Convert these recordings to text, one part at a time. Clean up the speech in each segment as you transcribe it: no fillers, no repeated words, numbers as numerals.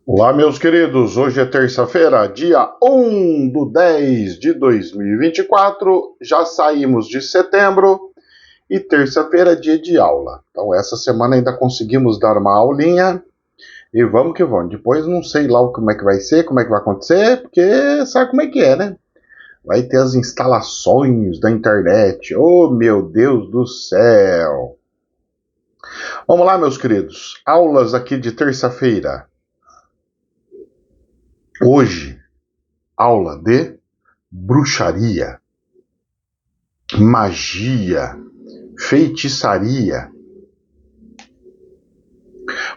Olá, meus queridos. Hoje é terça-feira, dia 1/10/2024. Já saímos de setembro e terça-feira é dia de aula. Então, essa semana ainda conseguimos dar uma aulinha e vamos que vamos. Depois não sei lá como é que vai ser, como é que vai acontecer, porque sabe como é que é, né? Vai ter as instalações da internet. Oh, meu Deus do céu! Vamos lá, meus queridos. Aulas aqui de terça-feira. Hoje, aula de bruxaria, magia, feitiçaria.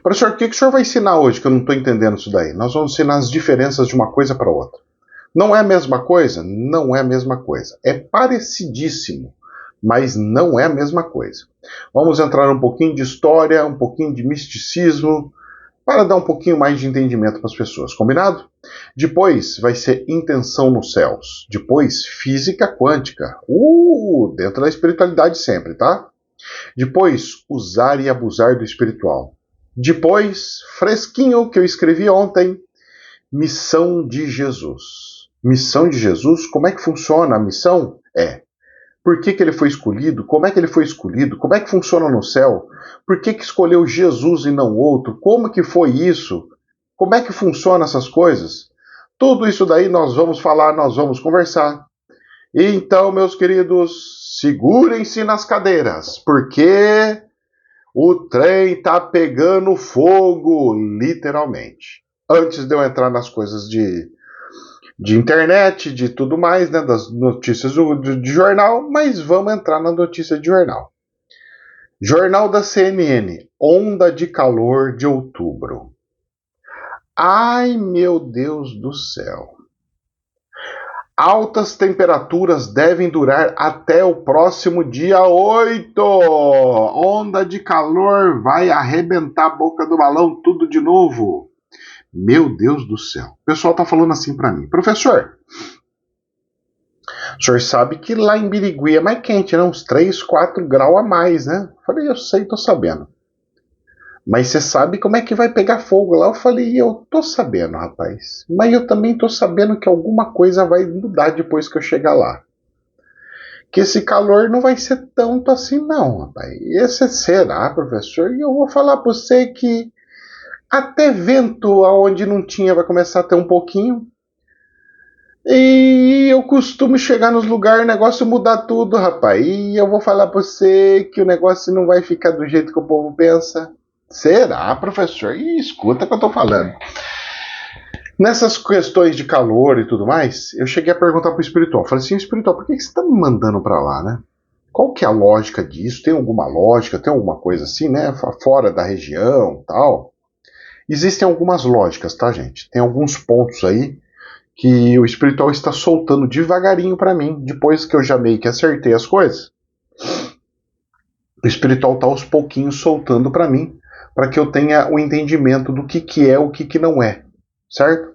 Professor, o que o senhor vai ensinar hoje que eu não estou entendendo isso daí? Nós vamos ensinar as diferenças de uma coisa para outra. Não é a mesma coisa? Não é a mesma coisa. É parecidíssimo, mas não é a mesma coisa. Vamos entrar um pouquinho de história, um pouquinho de misticismo, para dar um pouquinho mais de entendimento para as pessoas, combinado? Depois vai ser intenção nos céus. Depois, física quântica. Dentro da espiritualidade sempre, tá? Depois, usar e abusar do espiritual. Depois, fresquinho que eu escrevi ontem, missão de Jesus. Missão de Jesus, como é que funciona a missão? Por que ele foi escolhido? Como é que ele foi escolhido? Como é que funciona no céu? Por que escolheu Jesus e não outro? Como que foi isso? Como é que funcionam essas coisas? Tudo isso daí nós vamos falar, nós vamos conversar. Então, meus queridos, segurem-se nas cadeiras, porque o trem tá pegando fogo, literalmente. Antes de eu entrar nas coisas de internet, de tudo mais, né, das notícias de jornal, mas vamos entrar na notícia de jornal. Jornal da CNN, onda de calor de outubro. Ai, meu Deus do céu. Altas temperaturas devem durar até o próximo dia 8. Onda de calor vai arrebentar a boca do balão tudo de novo. Meu Deus do céu. O pessoal tá falando assim para mim. Professor, o senhor sabe que lá em Birigui é mais quente, né? Uns 3, 4 graus a mais, né? Eu falei, eu sei, tô sabendo. Mas você sabe como é que vai pegar fogo lá? Eu falei, eu tô sabendo, rapaz. Mas eu também tô sabendo que alguma coisa vai mudar depois que eu chegar lá. Que esse calor não vai ser tanto assim não, rapaz. Esse será, professor? E eu vou falar pra você que até vento aonde não tinha vai começar a ter um pouquinho. E eu costumo chegar nos lugares, o negócio mudar tudo, rapaz. E eu vou falar pra você que o negócio não vai ficar do jeito que o povo pensa. Será, professor? E escuta o que eu tô falando. Nessas questões de calor e tudo mais, eu cheguei a perguntar pro espiritual. Falei assim, espiritual, por que você tá me mandando pra lá, né? Qual que é a lógica disso? Tem alguma lógica? Tem alguma coisa assim, né? Fora da região tal? Existem algumas lógicas, tá, gente? Tem alguns pontos aí que o espiritual está soltando devagarinho para mim, depois que eu já meio que acertei as coisas. O espiritual está aos pouquinhos soltando para mim, para que eu tenha o entendimento do que é o que não é, certo?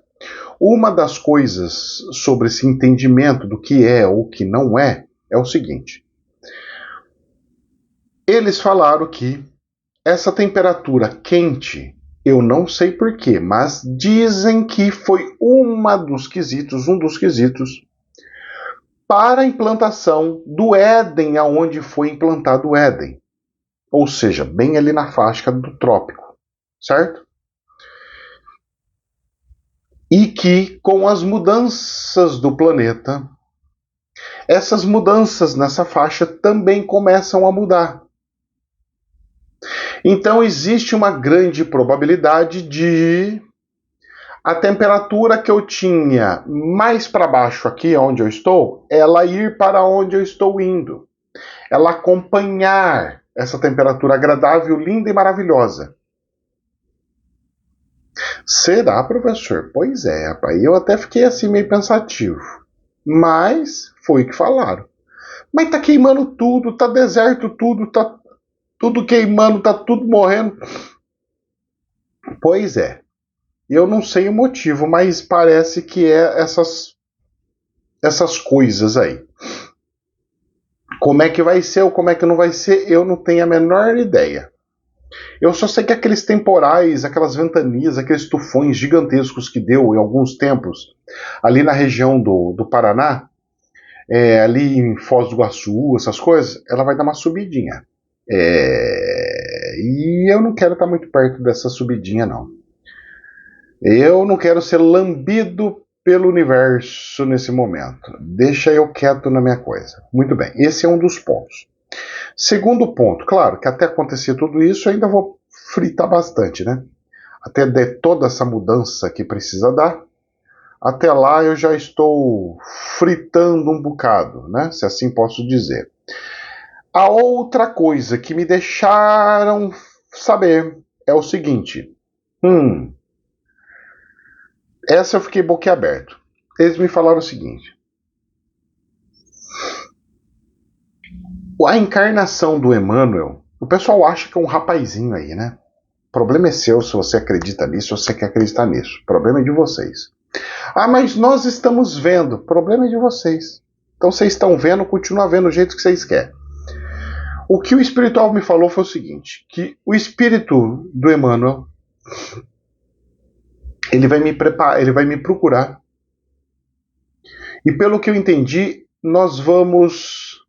Uma das coisas sobre esse entendimento do que é ou que não é o seguinte. Eles falaram que essa temperatura quente, eu não sei porquê, mas dizem que foi um dos quesitos para a implantação do Éden, aonde foi implantado o Éden. Ou seja, bem ali na faixa do trópico, certo? E que com as mudanças do planeta, essas mudanças nessa faixa também começam a mudar. Então existe uma grande probabilidade de a temperatura que eu tinha mais para baixo aqui, onde eu estou, ela ir para onde eu estou indo. Ela acompanhar essa temperatura agradável, linda e maravilhosa. Será, professor? Pois é, rapaz. Eu até fiquei assim meio pensativo. Mas foi o que falaram. Mas tá queimando tudo, tá deserto tudo, tá tudo queimando, tá tudo morrendo. Pois é. Eu não sei o motivo, mas parece que é essas coisas aí. Como é que vai ser ou como é que não vai ser, eu não tenho a menor ideia. Eu só sei que aqueles temporais, aquelas ventanias, aqueles tufões gigantescos que deu em alguns tempos, ali na região do Paraná, ali em Foz do Iguaçu, essas coisas, ela vai dar uma subidinha. E eu não quero estar muito perto dessa subidinha, não. Eu não quero ser lambido pelo universo nesse momento. Deixa eu quieto na minha coisa. Muito bem, esse é um dos pontos. Segundo ponto, claro que até acontecer tudo isso, eu ainda vou fritar bastante, né? Até der toda essa mudança que precisa dar, até lá eu já estou fritando um bocado, né? Se assim posso dizer. A outra coisa que me deixaram saber é o seguinte. Essa eu fiquei boquiaberto. Eles me falaram o seguinte. A encarnação do Emmanuel, o pessoal acha que é um rapazinho aí, né? O problema é seu se você acredita nisso ou se você quer acreditar nisso. O problema é de vocês. Ah, mas nós estamos vendo. O problema é de vocês. Então vocês estão vendo, continua vendo do jeito que vocês querem. O que o espiritual me falou foi o seguinte, que o espírito do Emmanuel, ele vai me preparar, ele vai me procurar. E pelo que eu entendi, nós vamos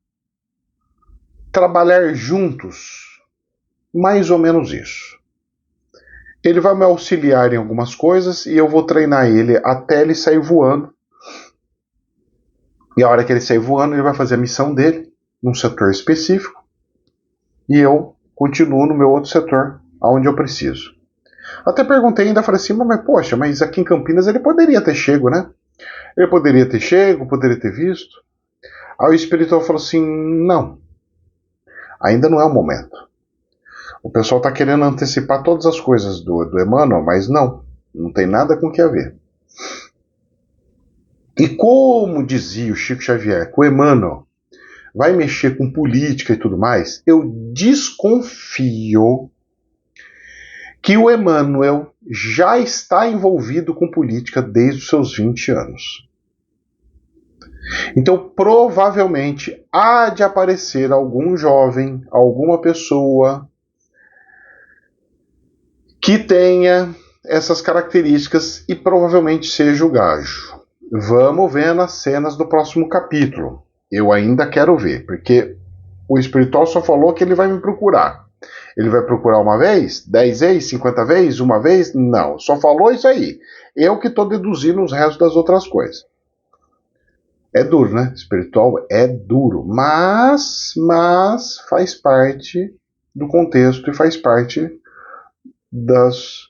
trabalhar juntos. Mais ou menos isso. Ele vai me auxiliar em algumas coisas e eu vou treinar ele até ele sair voando. E a hora que ele sair voando, ele vai fazer a missão dele num setor específico. E eu continuo no meu outro setor, onde eu preciso. Até perguntei ainda, falei assim, mas poxa, mas aqui em Campinas ele poderia ter chego, né? Ele poderia ter chego, poderia ter visto. Aí o espiritual falou assim, não, ainda não é o momento. O pessoal está querendo antecipar todas as coisas do Emmanuel, mas não tem nada com o que a ver. E como dizia o Chico Xavier, que o Emmanuel vai mexer com política e tudo mais, eu desconfio que o Emmanuel já está envolvido com política desde os seus 20 anos. Então, provavelmente, há de aparecer algum jovem, alguma pessoa que tenha essas características e provavelmente seja o gajo. Vamos ver nas cenas do próximo capítulo. Eu ainda quero ver, porque o espiritual só falou que ele vai me procurar. Ele vai procurar uma vez? 10 vezes? 50 vezes? Uma vez? Não, só falou isso aí. Eu que estou deduzindo os restos das outras coisas. É duro, né? Espiritual é duro, mas faz parte do contexto e faz parte dos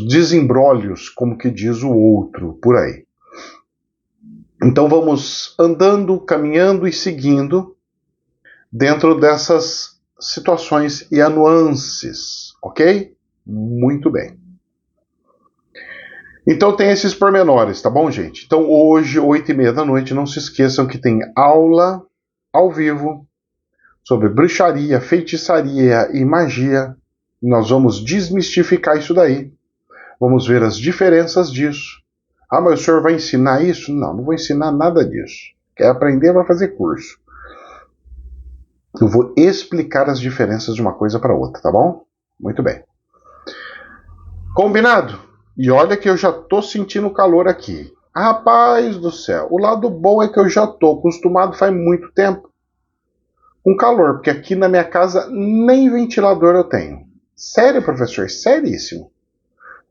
desembrólios, como que diz o outro, por aí. Então vamos andando, caminhando e seguindo dentro dessas situações e nuances, ok? Muito bem. Então tem esses pormenores, tá bom, gente? Então hoje, 8h30 da noite, não se esqueçam que tem aula ao vivo sobre bruxaria, feitiçaria e magia. Nós vamos desmistificar isso daí. Vamos ver as diferenças disso. Ah, mas o senhor vai ensinar isso? Não, não vou ensinar nada disso. Quer aprender, vai fazer curso. Eu vou explicar as diferenças de uma coisa para outra, tá bom? Muito bem. Combinado? E olha que eu já tô sentindo calor aqui. Rapaz do céu, o lado bom é que eu já tô acostumado faz muito tempo com calor, porque aqui na minha casa nem ventilador eu tenho. Sério, professor? Seríssimo.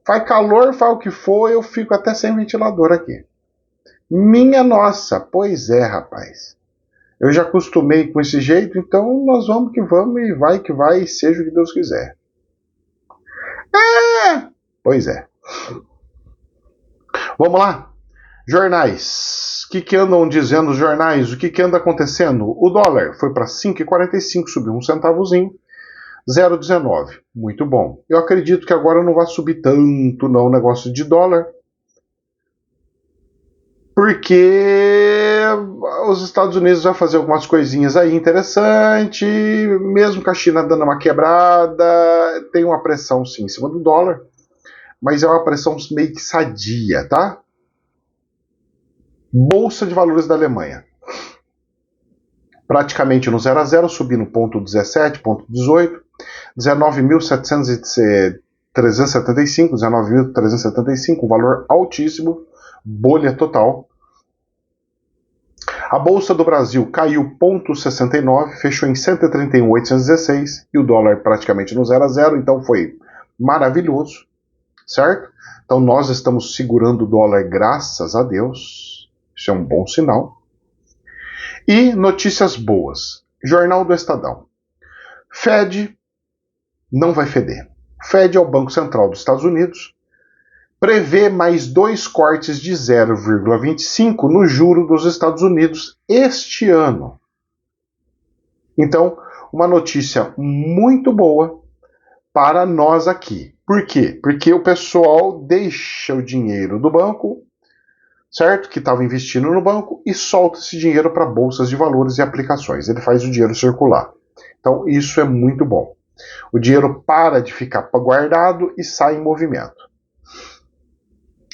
Faz calor, faz o que for, eu fico até sem ventilador aqui. Minha nossa, pois é, rapaz. Eu já acostumei com esse jeito, então nós vamos e vai que vai, e seja o que Deus quiser. Pois é. Vamos lá? Jornais. O que andam dizendo os jornais? O que anda acontecendo? O dólar foi para 5,45, subiu um centavozinho. 0,19. Muito bom. Eu acredito que agora não vai subir tanto não o negócio de dólar. Porque os Estados Unidos vai fazer algumas coisinhas aí interessantes, mesmo com a China dando uma quebrada, tem uma pressão sim em cima do dólar, mas é uma pressão meio que sadia, tá? Bolsa de Valores da Alemanha. praticamente no 0 a 0, subindo 0,17, 0,18, 19.375, um valor altíssimo, bolha total. A Bolsa do Brasil caiu 0,69, fechou em 131.816 e o dólar praticamente no 0 a 0, então foi maravilhoso, certo? Então nós estamos segurando o dólar, graças a Deus, isso é um bom sinal. E notícias boas. Jornal do Estadão. Fed não vai feder. Fed é o Banco Central dos Estados Unidos, prevê mais 2 cortes de 0,25 no juro dos Estados Unidos este ano. Então, uma notícia muito boa para nós aqui. Por quê? Porque o pessoal deixa o dinheiro do banco, certo? Que estava investindo no banco, e solta esse dinheiro para bolsas de valores e aplicações. Ele faz o dinheiro circular. Então, isso é muito bom. O dinheiro para de ficar guardado e sai em movimento.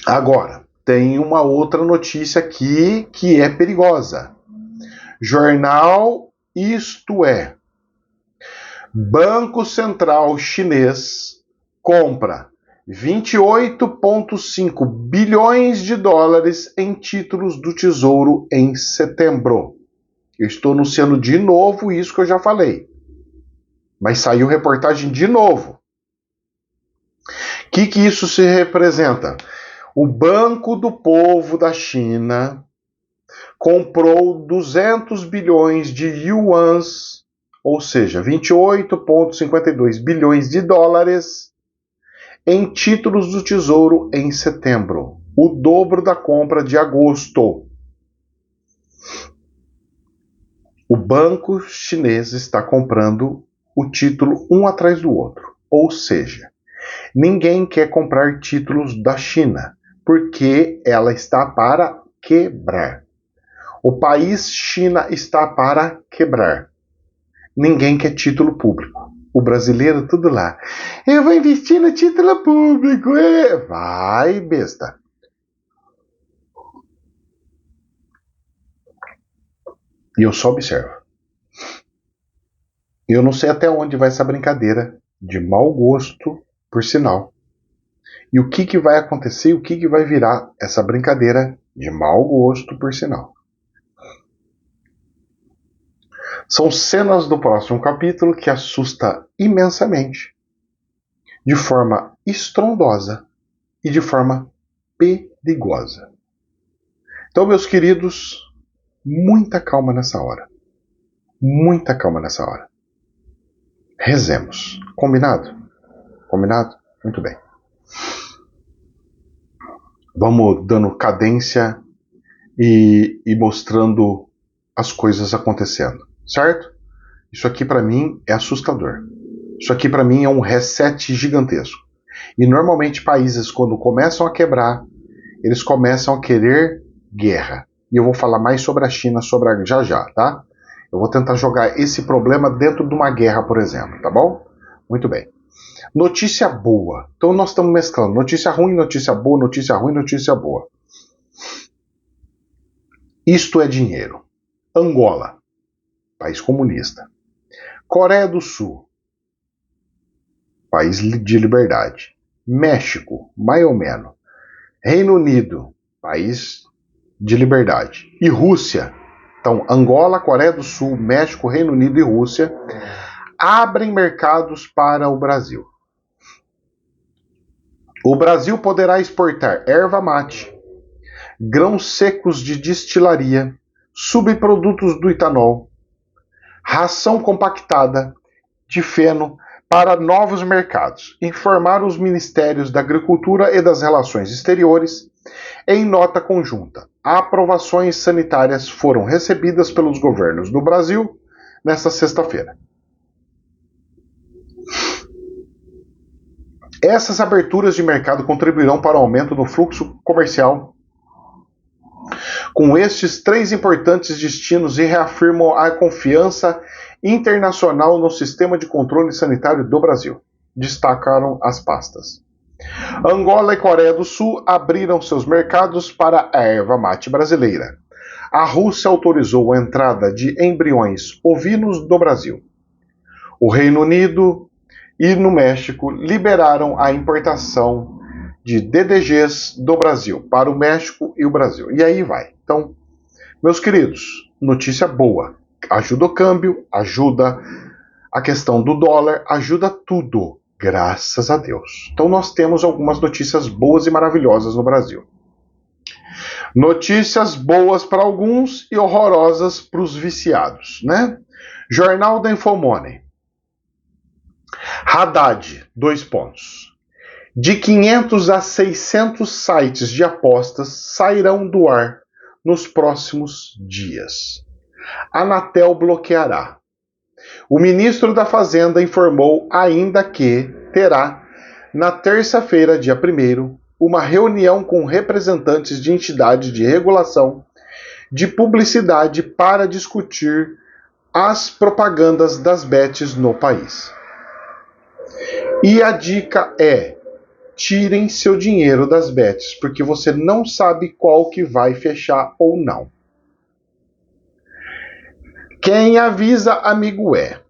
Agora, tem uma outra notícia aqui que é perigosa. Jornal Isto É. Banco Central Chinês compra 28,5 bilhões de dólares em títulos do Tesouro em setembro. Eu estou anunciando de novo isso que eu já falei. Mas saiu reportagem de novo. O que isso se representa? O Banco do Povo da China comprou 200 bilhões de yuans, ou seja, 28,52 bilhões de dólares, em títulos do Tesouro em setembro, o dobro da compra de agosto. O banco chinês está comprando o título um atrás do outro, ou seja, ninguém quer comprar títulos da China, porque ela está para quebrar. O país China está para quebrar. Ninguém quer título público. O brasileiro, tudo lá. Eu vou investir no título público. Vai, besta. E eu só observo. Eu não sei até onde vai essa brincadeira de mau gosto, por sinal. E o que vai acontecer e o que vai virar essa brincadeira de mau gosto, por sinal. São cenas do próximo capítulo que assusta imensamente, de forma estrondosa e de forma perigosa. Então, meus queridos, muita calma nessa hora. Muita calma nessa hora. Rezemos. Combinado? Combinado? Muito bem. Vamos dando cadência e mostrando as coisas acontecendo, certo? Isso aqui para mim é assustador. Isso aqui para mim é um reset gigantesco. E normalmente países, quando começam a quebrar, eles começam a querer guerra. E eu vou falar mais sobre a China já, tá? Eu vou tentar jogar esse problema dentro de uma guerra, por exemplo, tá bom? Muito bem. Notícia boa. Então nós estamos mesclando notícia ruim, notícia boa, notícia ruim, notícia boa. Isto é dinheiro. Angola, país comunista. Coreia do Sul, país de liberdade. México, mais ou menos. Reino Unido, país de liberdade. E Rússia. Então, Angola, Coreia do Sul, México, Reino Unido e Rússia abrem mercados para o Brasil. O Brasil poderá exportar erva mate, grãos secos de destilaria, subprodutos do etanol, ração compactada de feno para novos mercados, informaram os Ministérios da Agricultura e das Relações Exteriores em nota conjunta. Aprovações sanitárias foram recebidas pelos governos do Brasil nesta sexta-feira. Essas aberturas de mercado contribuirão para o aumento do fluxo comercial com estes 3 importantes destinos e reafirmam a confiança internacional no sistema de controle sanitário do Brasil, destacaram as pastas. Angola e Coreia do Sul abriram seus mercados para a erva mate brasileira. A Rússia autorizou a entrada de embriões ovinos do Brasil. O Reino Unido e no México liberaram a importação de DDGs do Brasil para o México e o Brasil. E aí vai. Então, meus queridos, notícia boa. Ajuda o câmbio, ajuda a questão do dólar, ajuda tudo, graças a Deus. Então nós temos algumas notícias boas e maravilhosas no Brasil. Notícias boas para alguns e horrorosas para os viciados, né? Jornal da Infomoney. Haddad, 2 pontos. De 500 a 600 sites de apostas sairão do ar nos próximos dias. Anatel bloqueará. O ministro da Fazenda informou ainda que terá, na terça-feira, dia 1º, uma reunião com representantes de entidades de regulação de publicidade para discutir as propagandas das bets no país. E a dica é: tirem seu dinheiro das bets, porque você não sabe qual que vai fechar ou não. Quem avisa, amigo é.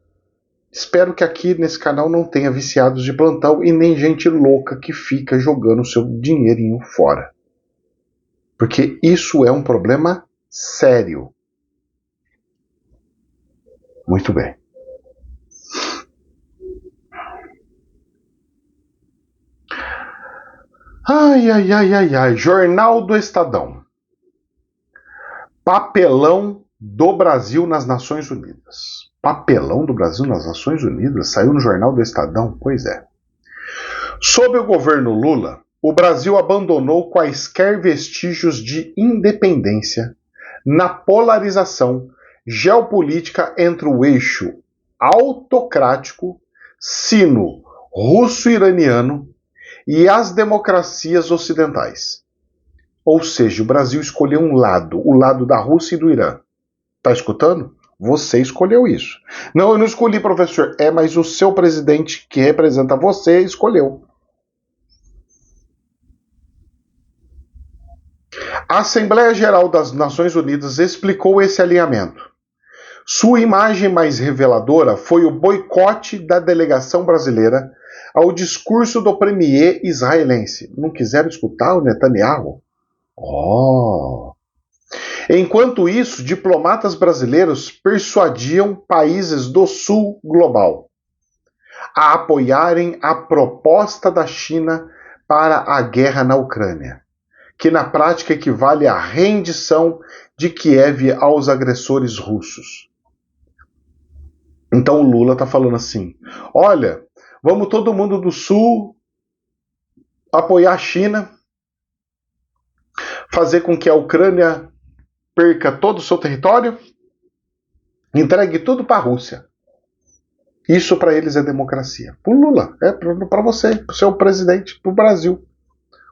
Espero que aqui nesse canal não tenha viciados de plantão e nem gente louca que fica jogando seu dinheirinho fora. Porque isso é um problema sério. Muito bem. Ai. Jornal do Estadão. Papelão do Brasil nas Nações Unidas. Papelão do Brasil nas Nações Unidas? Saiu no Jornal do Estadão? Pois é. Sob o governo Lula, o Brasil abandonou quaisquer vestígios de independência na polarização geopolítica entre o eixo autocrático, sino-russo-iraniano e as democracias ocidentais. Ou seja, o Brasil escolheu um lado, o lado da Rússia e do Irã. Tá escutando? Você escolheu isso. Não, eu não escolhi, professor. Mas o seu presidente, que representa você, escolheu. A Assembleia Geral das Nações Unidas explicou esse alinhamento. Sua imagem mais reveladora foi o boicote da delegação brasileira ao discurso do premier israelense. Não quiseram escutar o Netanyahu? Enquanto isso, diplomatas brasileiros persuadiam países do sul global a apoiarem a proposta da China para a guerra na Ucrânia, que na prática equivale à rendição de Kiev aos agressores russos. Então o Lula está falando assim: olha, vamos todo mundo do sul apoiar a China, fazer com que a Ucrânia perca todo o seu território, entregue tudo para a Rússia. Isso para eles é democracia. Para o Lula, é para você, para o seu presidente, para o Brasil.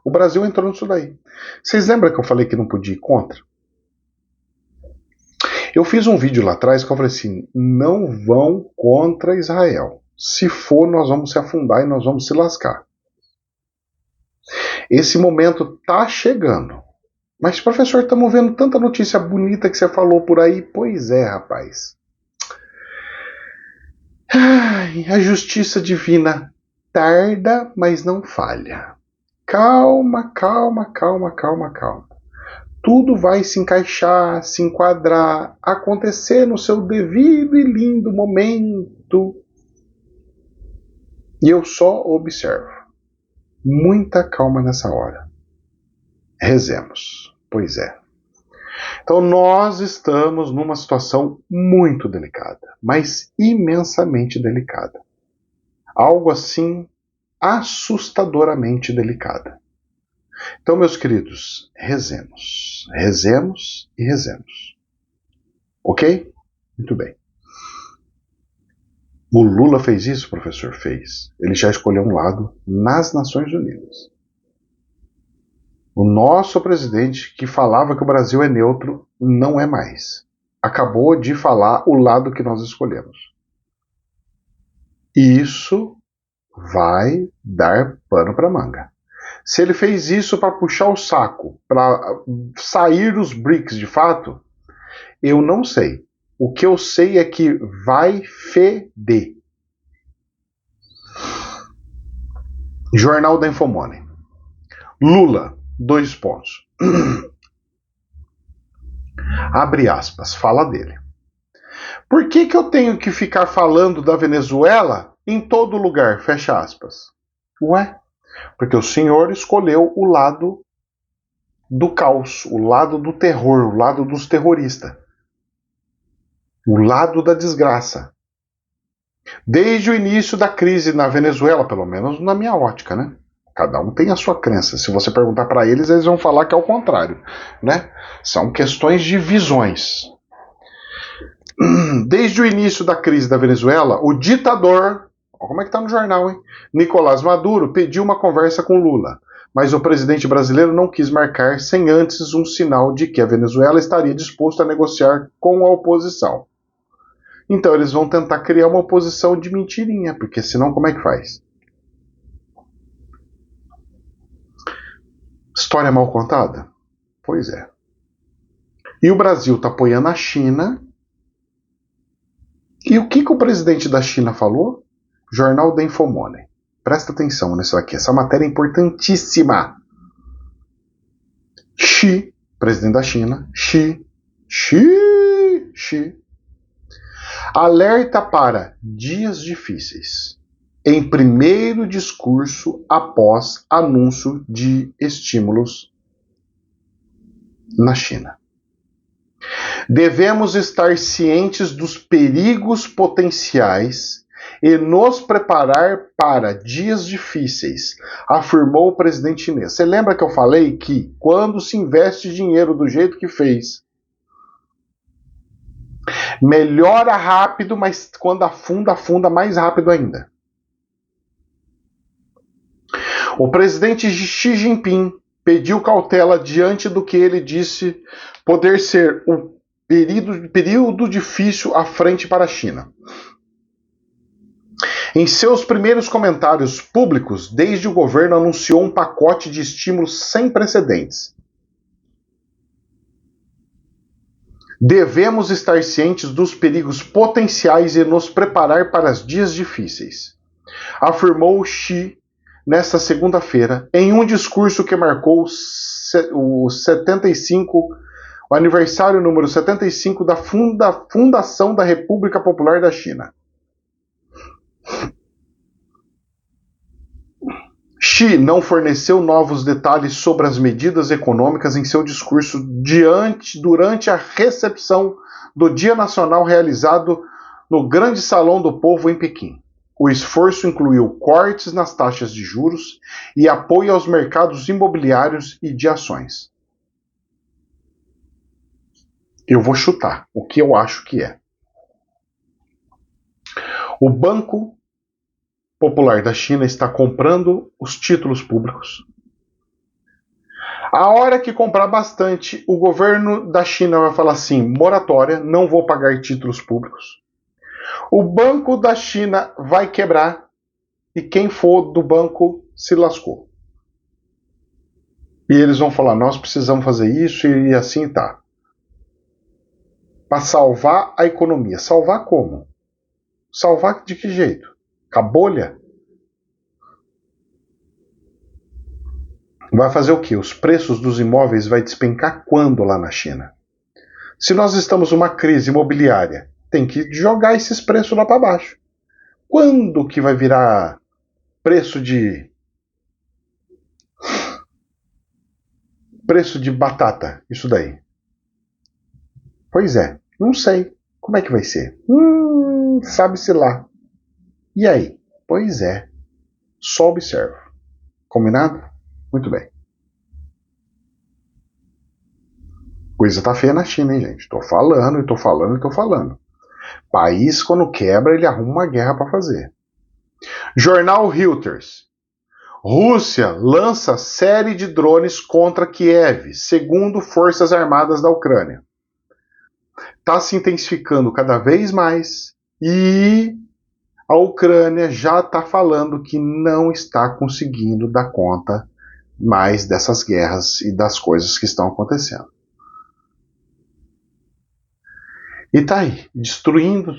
O Brasil entrou nisso daí. Vocês lembram que eu falei que não podia ir contra? Eu fiz um vídeo lá atrás que eu falei assim: não vão contra Israel. Se for, nós vamos se afundar e nós vamos se lascar. Esse momento tá chegando. Mas, professor, estamos vendo tanta notícia bonita que você falou por aí. Pois é, rapaz. A justiça divina tarda, mas não falha. Calma. Tudo vai se encaixar, se enquadrar, acontecer no seu devido e lindo momento. E eu só observo. Muita calma nessa hora. Rezemos. Pois é. Então nós estamos numa situação muito delicada, mas imensamente delicada. Algo assim assustadoramente delicada. Então, meus queridos, rezemos. Rezemos e rezemos. Ok? Muito bem. O Lula fez isso, professor? Fez. Ele já escolheu um lado nas Nações Unidas. O nosso presidente, que falava que o Brasil é neutro, não é mais. Acabou de falar o lado que nós escolhemos. E isso vai dar pano para manga. Se ele fez isso para puxar o saco, para sair dos BRICS de fato, eu não sei. O que eu sei é que vai feder. Jornal da Infomoney. Lula, 2 pontos. Abre aspas, fala dele. Por que eu tenho que ficar falando da Venezuela em todo lugar? Fecha aspas. Ué? Porque o senhor escolheu o lado do caos, o lado do terror, o lado dos terroristas. O lado da desgraça. Desde o início da crise na Venezuela, pelo menos na minha ótica, né? Cada um tem a sua crença. Se você perguntar para eles, eles vão falar que é o contrário, né? São questões de visões. Desde o início da crise da Venezuela, o ditador, como é que tá no jornal, hein? Nicolás Maduro pediu uma conversa com Lula, mas o presidente brasileiro não quis marcar sem antes um sinal de que a Venezuela estaria disposta a negociar com a oposição. Então eles vão tentar criar uma oposição de mentirinha, porque senão como é que faz? História mal contada? Pois é. E o Brasil está apoiando a China. E o que o presidente da China falou? Jornal da Infomoney. Presta atenção nisso aqui. Essa matéria é importantíssima. Xi, presidente da China, Xi, alerta para dias difíceis em primeiro discurso após anúncio de estímulos na China. Devemos estar cientes dos perigos potenciais e nos preparar para dias difíceis, afirmou o presidente chinês. Você lembra que eu falei que quando se investe dinheiro do jeito que fez, melhora rápido, mas quando afunda mais rápido ainda. O presidente Xi Jinping pediu cautela diante do que ele disse poder ser um período difícil à frente para a China. Em seus primeiros comentários públicos, desde o governo anunciou um pacote de estímulos sem precedentes. Devemos estar cientes dos perigos potenciais e nos preparar para os dias difíceis, afirmou Xi nesta segunda-feira, em um discurso que marcou o aniversário número 75 da fundação da República Popular da China. Xi não forneceu novos detalhes sobre as medidas econômicas em seu discurso durante a recepção do Dia Nacional realizado no Grande Salão do Povo em Pequim. O esforço incluiu cortes nas taxas de juros e apoio aos mercados imobiliários e de ações. Eu vou chutar o que eu acho que é. O Banco Popular da China está comprando os títulos públicos. A hora que comprar bastante, o governo da China vai falar assim, moratória, não vou pagar títulos públicos. O Banco da China vai quebrar e quem for do banco se lascou. E eles vão falar, nós precisamos fazer isso e assim tá. Para salvar a economia. Salvar como? Salvar de que jeito? Com a bolha? Vai fazer o quê? Os preços dos imóveis vai despencar quando lá na China? Se nós estamos numa crise imobiliária, tem que jogar esses preços lá para baixo. Quando que vai virar preço de batata? Isso daí. Pois é, não sei. Como é que vai ser? Sabe-se lá. E aí? Pois é. Só observo. Combinado? Muito bem. Coisa tá feia na China, hein, gente? Tô falando. País, quando quebra, ele arruma uma guerra para fazer. Jornal Reuters. Rússia lança série de drones contra Kiev, segundo Forças Armadas da Ucrânia. Está se intensificando cada vez mais e a Ucrânia já está falando que não está conseguindo dar conta mais dessas guerras e das coisas que estão acontecendo. E tá aí, destruindo,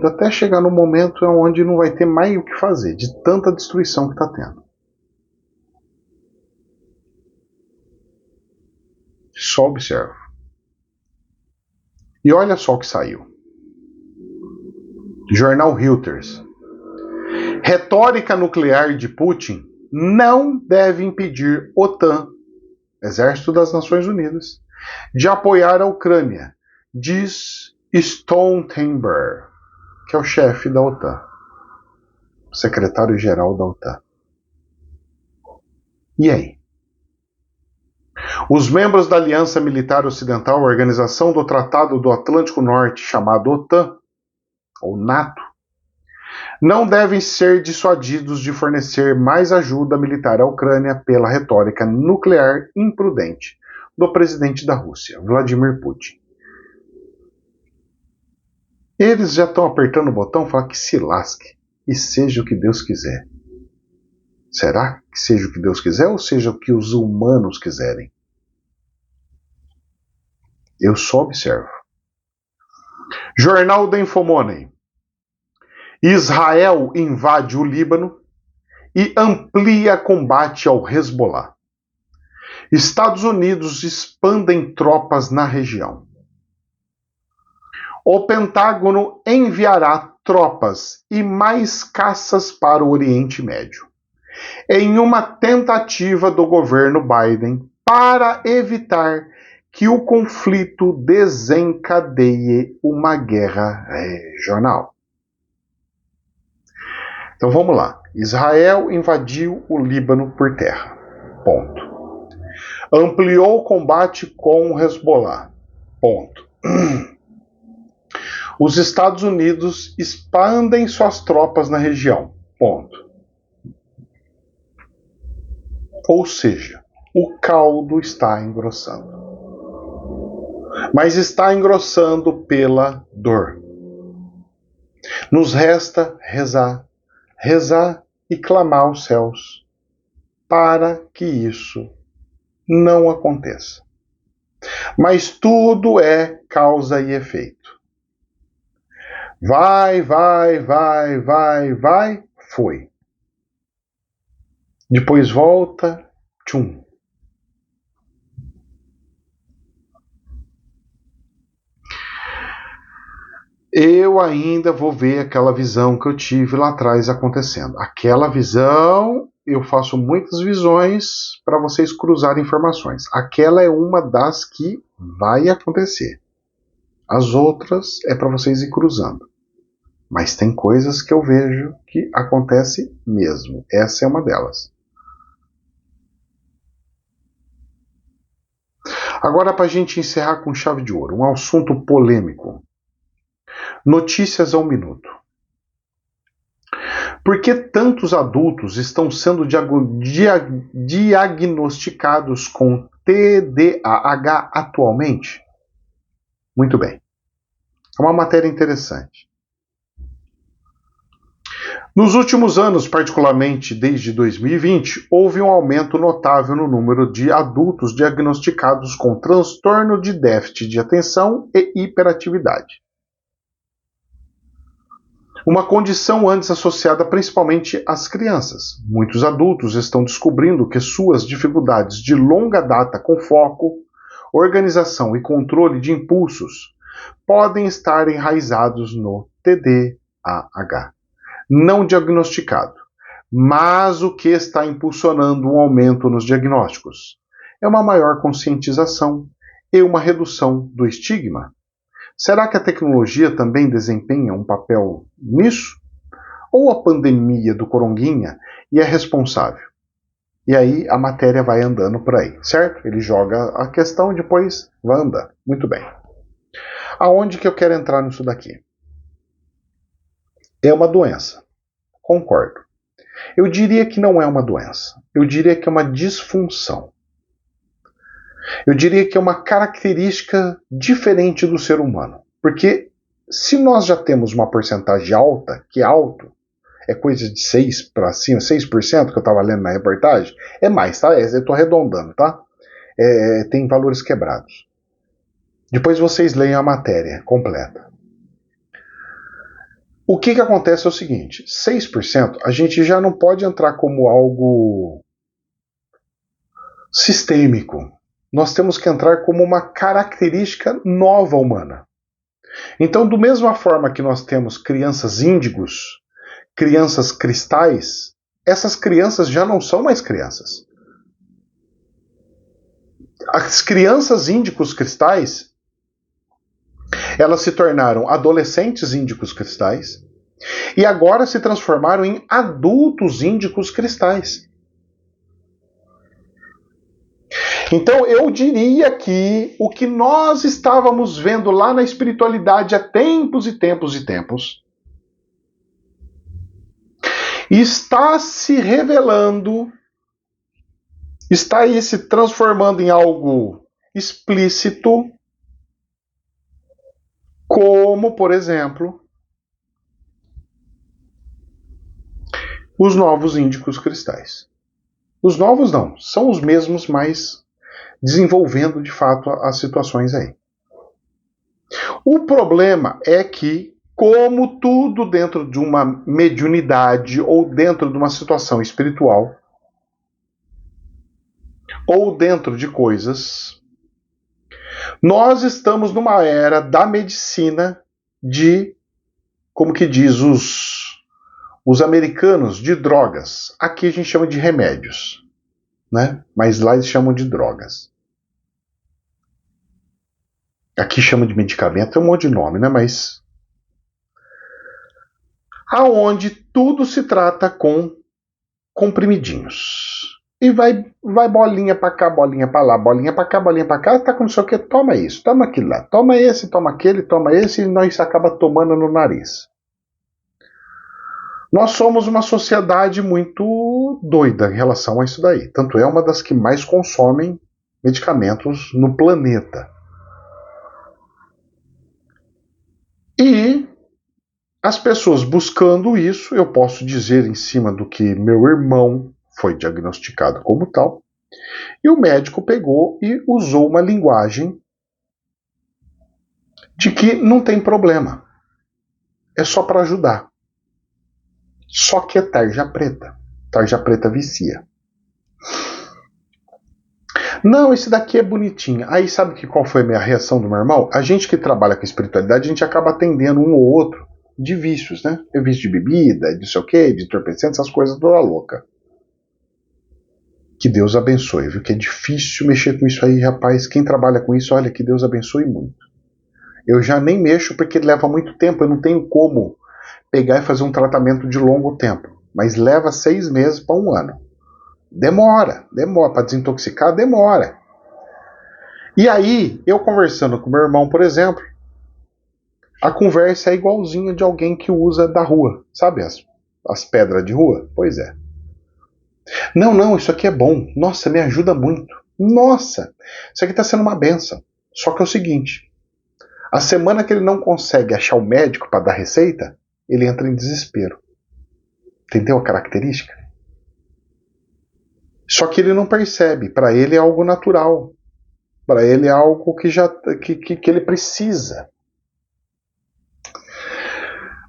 até chegar no momento onde não vai ter mais o que fazer, de tanta destruição que está tendo. Só observa. E olha só o que saiu. Jornal Reuters. Retórica nuclear de Putin não deve impedir OTAN, Exército das Nações Unidas, de apoiar a Ucrânia, diz Stoltenberg, que é o chefe da OTAN, secretário-geral da OTAN. E aí? Os membros da Aliança Militar Ocidental, Organização do Tratado do Atlântico Norte, chamado OTAN, ou NATO, não devem ser dissuadidos de fornecer mais ajuda militar à Ucrânia pela retórica nuclear imprudente do presidente da Rússia, Vladimir Putin. Eles já estão apertando o botão, falam que se lasque e seja o que Deus quiser. Será que seja o que Deus quiser ou seja o que os humanos quiserem? Eu só observo. Jornal da Infomoney. Israel invade o Líbano e amplia combate ao Hezbollah. Estados Unidos expandem tropas na região. O Pentágono enviará tropas e mais caças para o Oriente Médio, em uma tentativa do governo Biden para evitar que o conflito desencadeie uma guerra regional. Então vamos lá. Israel invadiu o Líbano por terra. Ponto. Ampliou o combate com o Hezbollah. Ponto. Os Estados Unidos expandem suas tropas na região. Ponto. Ou seja, o caldo está engrossando. Mas está engrossando pela dor. Nos resta rezar e clamar aos céus para que isso não aconteça. Mas tudo é causa e efeito. Vai, foi. Depois volta, tchum. Eu ainda vou ver aquela visão que eu tive lá atrás acontecendo. Aquela visão, eu faço muitas visões para vocês cruzarem informações. Aquela é uma das que vai acontecer. As outras é para vocês ir cruzando. Mas tem coisas que eu vejo que acontece mesmo. Essa é uma delas. Agora, para a gente encerrar com chave de ouro, um assunto polêmico. Notícias ao minuto. Por que tantos adultos estão sendo diagnosticados com TDAH atualmente? Muito bem. É uma matéria interessante. Nos últimos anos, particularmente desde 2020, houve um aumento notável no número de adultos diagnosticados com transtorno de déficit de atenção e hiperatividade. Uma condição antes associada principalmente às crianças. Muitos adultos estão descobrindo que suas dificuldades de longa data com foco, organização e controle de impulsos podem estar enraizados no TDAH, não diagnosticado. Mas o que está impulsionando um aumento nos diagnósticos? É uma maior conscientização e uma redução do estigma. Será que a tecnologia também desempenha um papel nisso? Ou a pandemia do coronguinha é responsável? E aí a matéria vai andando por aí, certo? Ele joga a questão e depois vai andando. Muito bem. Aonde que eu quero entrar nisso daqui? É uma doença. Concordo. Eu diria que não é uma doença. Eu diria que é uma disfunção. Eu diria que é uma característica diferente do ser humano. Porque se nós já temos uma porcentagem alta, que é alto, é coisa de 6 para cima, 6% que eu estava lendo na reportagem. É mais, tá? Eu estou arredondando, tá? Tem valores quebrados. Depois vocês leem a matéria completa. O que acontece é o seguinte, 6% a gente já não pode entrar como algo sistêmico. Nós temos que entrar como uma característica nova humana. Então, da mesma forma que nós temos crianças índigos, crianças cristais, essas crianças já não são mais crianças. As crianças índicos cristais, elas se tornaram adolescentes índicos cristais e agora se transformaram em adultos índicos cristais. Então eu diria que o que nós estávamos vendo lá na espiritualidade há tempos e tempos e tempos está se revelando, está aí se transformando em algo explícito, como, por exemplo, os novos índicos cristais. Os novos não, são os mesmos, mas desenvolvendo de fato as situações aí. O problema é que, como tudo dentro de uma mediunidade ou dentro de uma situação espiritual, ou dentro de coisas, nós estamos numa era da medicina de, como que diz os americanos, de drogas. Aqui a gente chama de remédios, né? Mas lá eles chamam de drogas. Aqui chama de medicamento, é um monte de nome, né? Mas aonde tudo se trata com comprimidinhos. E vai bolinha pra cá, bolinha pra lá, bolinha pra cá, bolinha pra cá, tá com não sei o que, toma isso, toma aquilo lá, toma esse, toma aquele, toma esse, e nós acaba tomando no nariz. Nós somos uma sociedade muito doida em relação a isso daí. Tanto é uma das que mais consomem medicamentos no planeta. E as pessoas buscando isso, eu posso dizer em cima do que meu irmão foi diagnosticado como tal, e o médico pegou e usou uma linguagem de que não tem problema, é só para ajudar. Só que é tarja preta. Tarja preta vicia. Não, esse daqui é bonitinho. Aí sabe qual foi a minha reação do meu irmão? A gente que trabalha com espiritualidade, a gente acaba atendendo um ou outro de vícios, né? É vício de bebida, de sei o quê, de entorpecente, essas coisas toda louca. Que Deus abençoe, viu? Que é difícil mexer com isso aí, rapaz. Quem trabalha com isso, olha, que Deus abençoe muito. Eu já nem mexo porque leva muito tempo, eu não tenho como pegar e fazer um tratamento de longo tempo. Mas leva 6 meses para 1 ano. Demora. Para desintoxicar, demora. E aí, eu conversando com meu irmão, por exemplo, a conversa é igualzinha de alguém que usa da rua. Sabe as pedras de rua? Pois é. Não, isso aqui é bom. Nossa, me ajuda muito. Nossa, isso aqui está sendo uma benção. Só que é o seguinte, a semana que ele não consegue achar o médico para dar receita, ele entra em desespero. Entendeu a característica? Só que ele não percebe. Para ele é algo natural. Para ele é algo que ele precisa.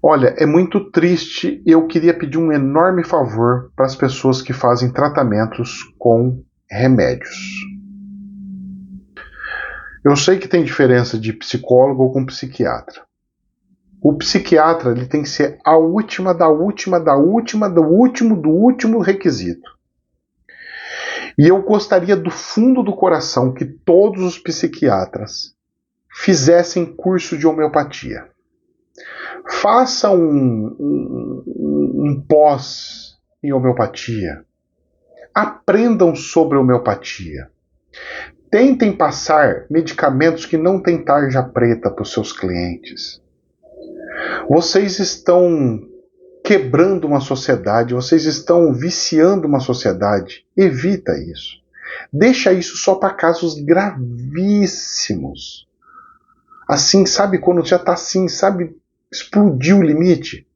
Olha, é muito triste. Eu queria pedir um enorme favor para as pessoas que fazem tratamentos com remédios. Eu sei que tem diferença de psicólogo ou com psiquiatra. O psiquiatra ele tem que ser a última da última da última do último requisito. E eu gostaria do fundo do coração que todos os psiquiatras fizessem curso de homeopatia. Faça um pós em homeopatia. Aprendam sobre homeopatia. Tentem passar medicamentos que não têm tarja preta para os seus clientes. Vocês estão quebrando uma sociedade, vocês estão viciando uma sociedade. Evita isso. Deixa isso só para casos gravíssimos. Assim, sabe quando já está assim, sabe, explodiu o limite?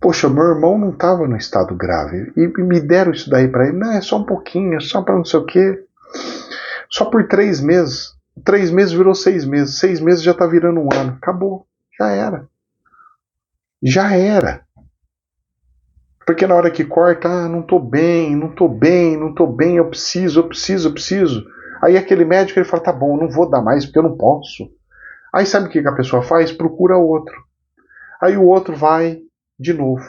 Poxa, meu irmão não estava no estado grave. E me deram isso daí para ele. Não, é só um pouquinho, é só para não sei o quê. Só por 3 meses. 3 meses virou 6 meses. 6 meses já está virando um ano. Acabou. Já era. Já era. Porque na hora que corta, não tô bem, não tô bem, não tô bem, eu preciso. Aí aquele médico ele fala, tá bom, eu não vou dar mais porque eu não posso. Aí sabe o que a pessoa faz? Procura outro. Aí o outro vai de novo.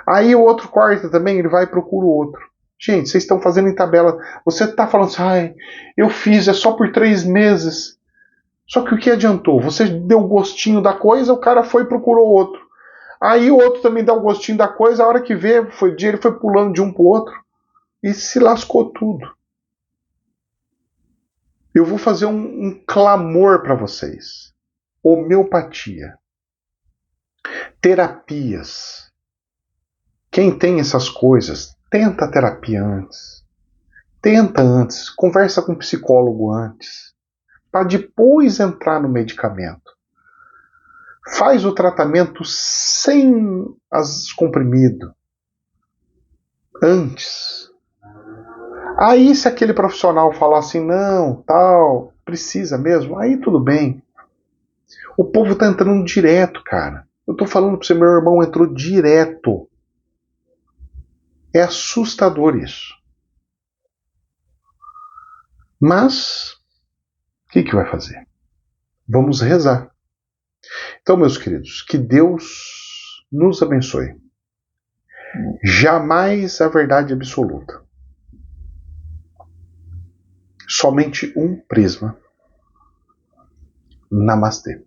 Aí o outro corta também, ele vai e procura o outro. Gente, vocês estão fazendo em tabela. Você está falando assim, ai, eu fiz, é só por 3 meses. Só que o que adiantou? Você deu o gostinho da coisa, o cara foi e procurou outro. Aí o outro também dá o gostinho da coisa, a hora que vê, ele foi pulando de um para o outro e se lascou tudo. Eu vou fazer um clamor para vocês. Homeopatia. Terapias. Quem tem essas coisas, tenta a terapia antes. Tenta antes, conversa com o psicólogo antes, para depois entrar no medicamento. Faz o tratamento sem as comprimido. Antes. Aí se aquele profissional falar assim, não, tal, precisa mesmo, aí tudo bem. O povo tá entrando direto, cara. Eu tô falando pra você, meu irmão entrou direto. É assustador isso. Mas, o que vai fazer? Vamos rezar. Então, meus queridos, que Deus nos abençoe. Jamais a verdade absoluta. Somente um prisma. Namastê.